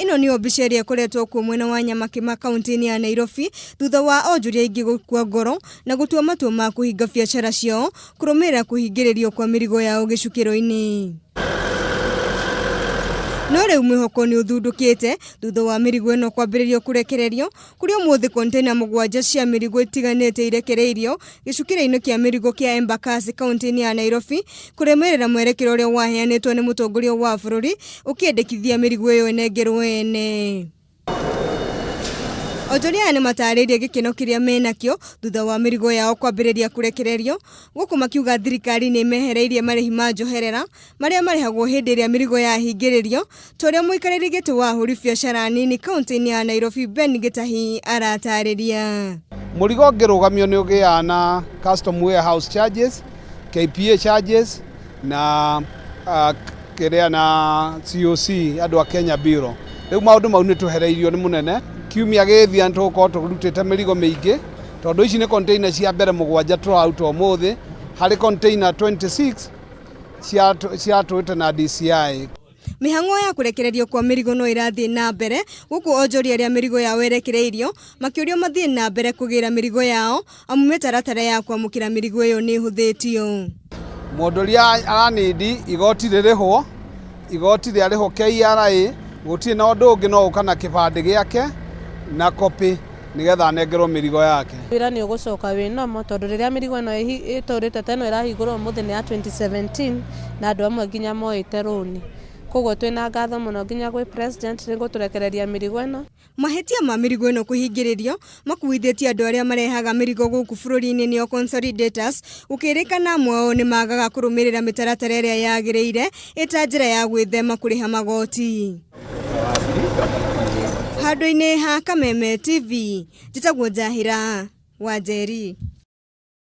Ino ni obisheria koretwo ku mwena wa Nyamakima kaunti ya Nairobi thutha wa onjuria ingi gukua ngoro na gutua matua ma kuhinga biashara ciao kurumira kuhingiririo kwa mirigo yao gicukiro-ini. No riu mwihoko ni uthundukite thutha wa mirigo ino kwambiririo kurekererio kuria umuthi container 7 cia mirigo itiganite irekereirio gicukiro-ini kia mirigo kia Embakasi kaunti ya Nairobi kuremerera mwerekero uria waheanitwo ni mutongoria wa bururi ukiendekithia mirigo iyo enengerwo ene. Onjoria ni mataririe gikeno kiria menakio thutha wa mirigo yao kwambiriria kurekererio guku makiuga thirikari ni mehereirie marihi ma njoherera maria marihagwo hindi iria mirigo yahingiririo toria muikariri giti wa huri biashara nini kaunti ya Nairobi Ben Gitahi aratariria. Murigo ngirugamio ni ugia na custom warehouse charges, KPA charges na kiria na COC andu a Kenya Bureau. Riu maundu mau ni twehereirio ni munene kiumia githia ntuko turutite mirigo miingi tondu ici ni container cia mbere 7 turaruta umuthi hari container 26 cia tuite na DCI. Mihango ya kurekererio kwa mirigo no irathie na mbere guku onjoria aria mirigo yao erekereirio makiurio mathie na mbere kugira mirigo yao amu mitaratara ya kwamukira mirigo iyo ni huthitio. Mondoria aranidi igoti ririhwo igoti riarihwo KRA guti na undu ungi no ukana kibande giake na kopi nigetha nengerwo mirigo yake. Wira ni ugucoka winamo tondu riria mirigo ino iturite teno irahingurwo muthi ni ya 2017 na andu amwe nginya moite runi. Koguo twina ngatho muno nginya gwi president ni guturekereria mirigo ino. Mahetia ma mirigo ino kuhingiririo makuithitie andu aria marehaga mirigo guku bururi-ini nio consolidators ukirikana amwe ni magaga kurumirira mitaratara iria yagireire ita njira ya gwithema kuriha magoti. Handu-ini ha Kameme TV, njitagwo Njahira Wanjeri.